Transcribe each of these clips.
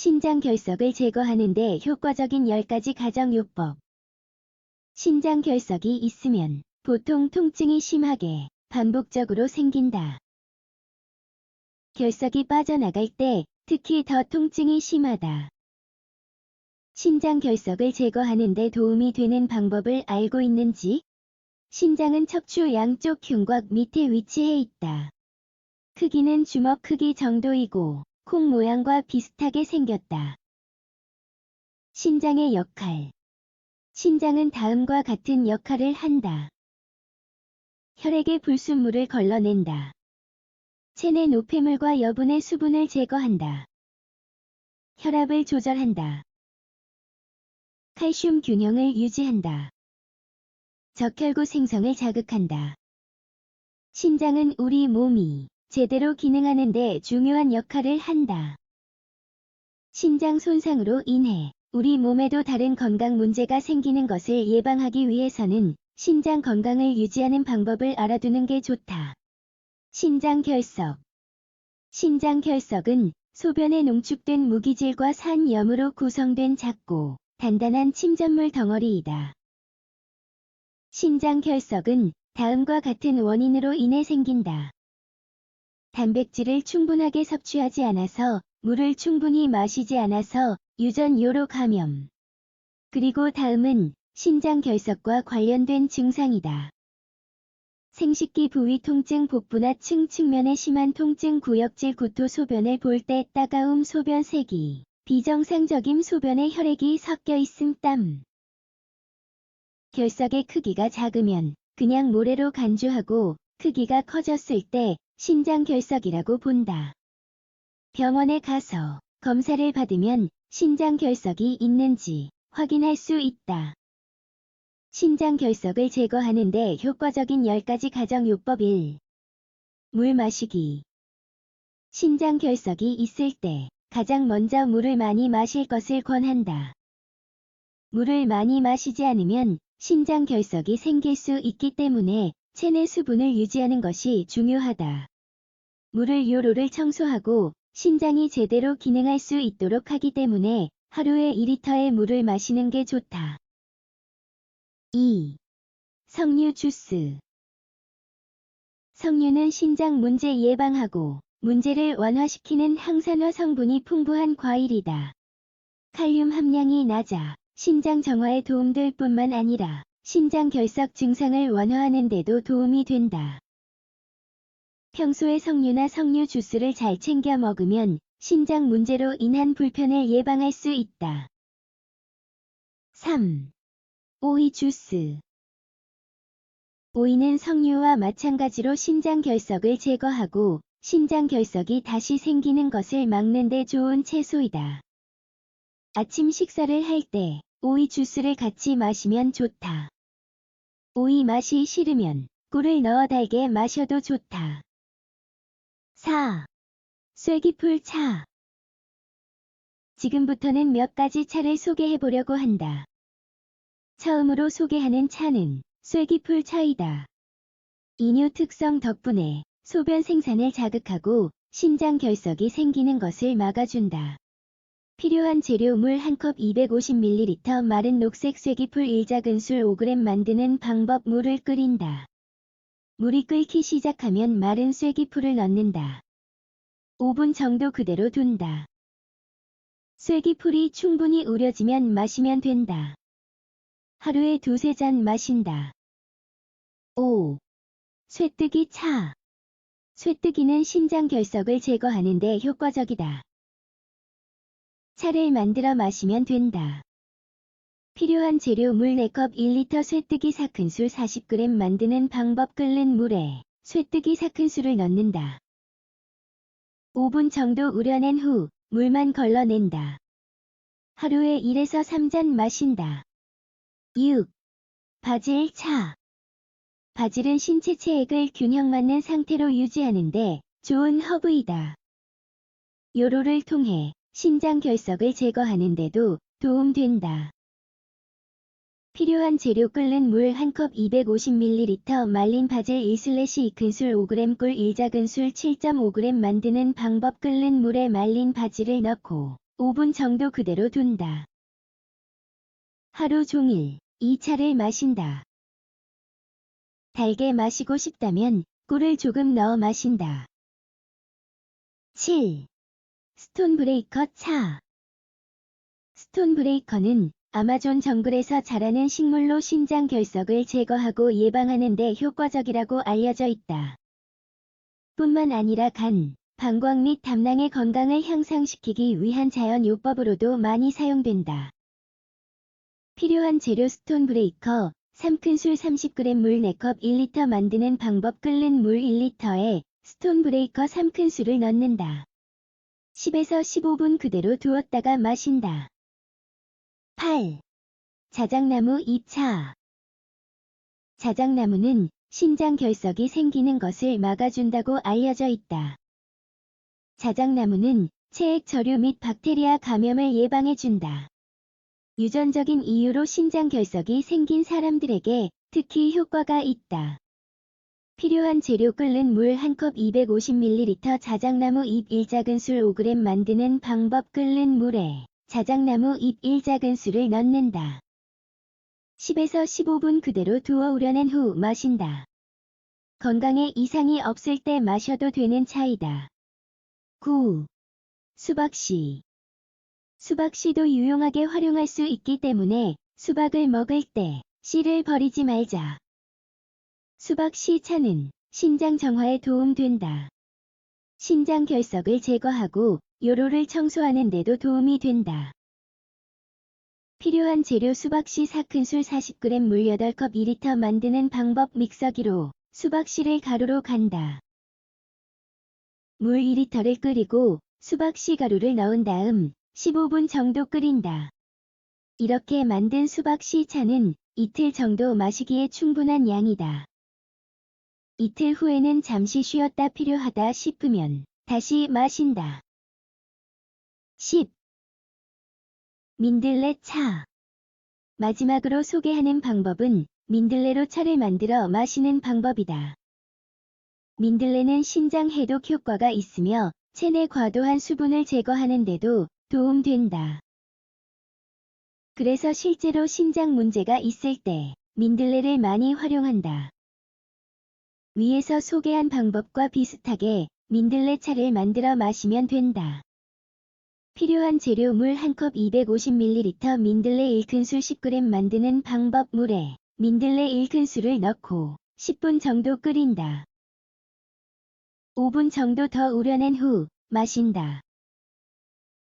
신장 결석을 제거하는 데 효과적인 10가지 가정요법. 신장 결석이 있으면 보통 통증이 심하게 반복적으로 생긴다. 결석이 빠져나갈 때 특히 더 통증이 심하다. 신장 결석을 제거하는 데 도움이 되는 방법을 알고 있는지? 신장은 척추 양쪽 흉곽 밑에 위치해 있다. 크기는 주먹 크기 정도이고 콩 모양과 비슷하게 생겼다. 신장의 역할. 신장은 다음과 같은 역할을 한다. 혈액의 불순물을 걸러낸다. 체내 노폐물과 여분의 수분을 제거한다. 혈압을 조절한다. 칼슘 균형을 유지한다. 적혈구 생성을 자극한다. 신장은 우리 몸이 제대로 기능하는 데 중요한 역할을 한다. 신장 손상으로 인해 우리 몸에도 다른 건강 문제가 생기는 것을 예방하기 위해서는 신장 건강을 유지하는 방법을 알아두는 게 좋다. 신장 결석. 신장 결석은 소변에 농축된 무기질과 산염으로 구성된 작고 단단한 침전물 덩어리이다. 신장 결석은 다음과 같은 원인으로 인해 생긴다. 단백질을 충분하게 섭취하지 않아서, 물을 충분히 마시지 않아서, 유전요로 감염. 그리고 다음은 신장 결석과 관련된 증상이다. 생식기 부위 통증, 복부나 측면에 심한 통증, 구역질, 구토, 소변을 볼 때 따가움, 소변 색이 비정상적임, 소변에 혈액이 섞여 있음, 땀. 결석의 크기가 작으면 그냥 모래로 간주하고 크기가 커졌을 때 신장 결석이라고 본다. 병원에 가서 검사를 받으면 신장 결석이 있는지 확인할 수 있다. 신장 결석을 제거하는 데 효과적인 10가지 가정요법 1. 물 마시기. 신장 결석이 있을 때 가장 먼저 물을 많이 마실 것을 권한다. 물을 많이 마시지 않으면 신장 결석이 생길 수 있기 때문에 체내 수분을 유지하는 것이 중요하다. 물을 요로를 청소하고 신장이 제대로 기능할 수 있도록 하기 때문에 하루에 2리터의 물을 마시는 게 좋다. 2. 석류 주스. 석류는 신장 문제 예방하고 문제를 완화시키는 항산화 성분이 풍부한 과일이다. 칼륨 함량이 낮아 신장 정화에 도움될 뿐만 아니라 신장 결석 증상을 완화하는 데도 도움이 된다. 평소에 석류나 석류 주스를 잘 챙겨 먹으면 신장 문제로 인한 불편을 예방할 수 있다. 3. 오이 주스. 오이는 석류와 마찬가지로 신장 결석을 제거하고 신장 결석이 다시 생기는 것을 막는 데 좋은 채소이다. 아침 식사를 할 때 오이 주스를 같이 마시면 좋다. 오이 맛이 싫으면 꿀을 넣어 달게 마셔도 좋다. 4. 쇠기풀 차. 지금부터는 몇 가지 차를 소개해 보려고 한다. 처음으로 소개하는 차는 쇠기풀 차이다. 이뇨 특성 덕분에 소변 생산을 자극하고 신장 결석이 생기는 것을 막아준다. 필요한 재료 물 1컵 250ml 마른 녹색 쇠기풀 1작은술 5g 만드는 방법. 물을 끓인다. 물이 끓기 시작하면 마른 쇠기풀을 넣는다. 5분 정도 그대로 둔다. 쇠기풀이 충분히 우려지면 마시면 된다. 하루에 2~3잔 마신다. 5. 쇠뜨기 차. 쇠뜨기는 신장 결석을 제거하는 데 효과적이다. 차를 만들어 마시면 된다. 필요한 재료 물 4컵 1리터 쇠뜨기 4큰술 40g 만드는 방법. 끓는 물에 쇠뜨기 4큰술을 넣는다. 5분 정도 우려낸 후 물만 걸러낸다. 하루에 1에서 3잔 마신다. 6. 바질 차. 바질은 신체 체액을 균형 맞는 상태로 유지하는데 좋은 허브이다. 요로를 통해 신장 결석을 제거하는 데도 도움된다. 필요한 재료 끓는 물 1컵 250ml 말린 바질 1/2큰술 5g 꿀 1작은술 7.5g 만드는 방법. 끓는 물에 말린 바질을 넣고 5분 정도 그대로 둔다. 하루 종일 이 차를 마신다. 달게 마시고 싶다면 꿀을 조금 넣어 마신다. 7. 스톤 브레이커 차. 스톤 브레이커는 아마존 정글에서 자라는 식물로 신장 결석을 제거하고 예방하는 데 효과적이라고 알려져 있다. 뿐만 아니라 간, 방광 및 담낭의 건강을 향상시키기 위한 자연 요법으로도 많이 사용된다. 필요한 재료 스톤 브레이커 3큰술 30g 물 4컵 1리터 만드는 방법 끓는 물 1리터에 스톤 브레이커 3큰술을 넣는다. 10에서 15분 그대로 두었다가 마신다. 8. 자작나무 잎차. 자작나무는 신장 결석이 생기는 것을 막아준다고 알려져 있다. 자작나무는 체액 저류 및 박테리아 감염을 예방해준다. 유전적인 이유로 신장 결석이 생긴 사람들에게 특히 효과가 있다. 필요한 재료 끓는 물 1컵 250ml 자작나무 잎 1작은술 5g 만드는 방법 끓는 물에 자작나무 잎 1작은술을 넣는다. 10에서 15분 그대로 두어 우려낸 후 마신다. 건강에 이상이 없을 때 마셔도 되는 차이다. 9. 수박씨. 수박씨도 유용하게 활용할 수 있기 때문에 수박을 먹을 때 씨를 버리지 말자. 수박씨 차는 신장 정화에 도움된다. 신장 결석을 제거하고 요로를 청소하는 데도 도움이 된다. 필요한 재료 수박씨 4큰술 40g 물 8컵 2리터 만드는 방법 믹서기로 수박씨를 가루로 간다. 물 2리터를 끓이고 수박씨 가루를 넣은 다음 15분 정도 끓인다. 이렇게 만든 수박씨 차는 이틀 정도 마시기에 충분한 양이다. 이틀 후에는 잠시 쉬었다 필요하다 싶으면 다시 마신다. 10. 민들레 차. 마지막으로 소개하는 방법은 민들레로 차를 만들어 마시는 방법이다. 민들레는 신장 해독 효과가 있으며 체내 과도한 수분을 제거하는 데도 도움된다. 그래서 실제로 신장 문제가 있을 때 민들레를 많이 활용한다. 위에서 소개한 방법과 비슷하게 민들레 차를 만들어 마시면 된다. 필요한 재료 물 1컵 250ml 민들레 1큰술 10g 만드는 방법 물에 민들레 1큰술을 넣고 10분 정도 끓인다. 5분 정도 더 우려낸 후 마신다.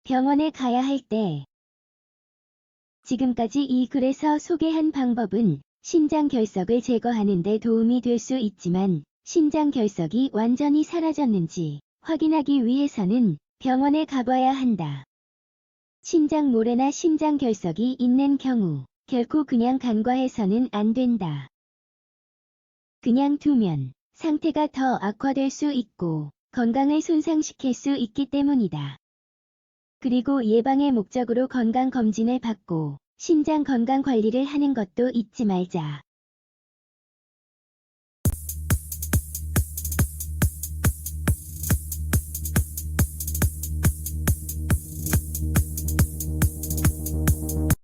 병원에 가야 할 때. 지금까지 이 글에서 소개한 방법은 신장 결석을 제거하는 데 도움이 될 수 있지만 신장 결석이 완전히 사라졌는지 확인하기 위해서는 병원에 가봐야 한다. 신장 모래나 신장 결석이 있는 경우 결코 그냥 간과해서는 안 된다. 그냥 두면 상태가 더 악화될 수 있고 건강을 손상시킬 수 있기 때문이다. 그리고 예방의 목적으로 건강검진을 받고 신장 건강 관리를 하는 것도 잊지 말자.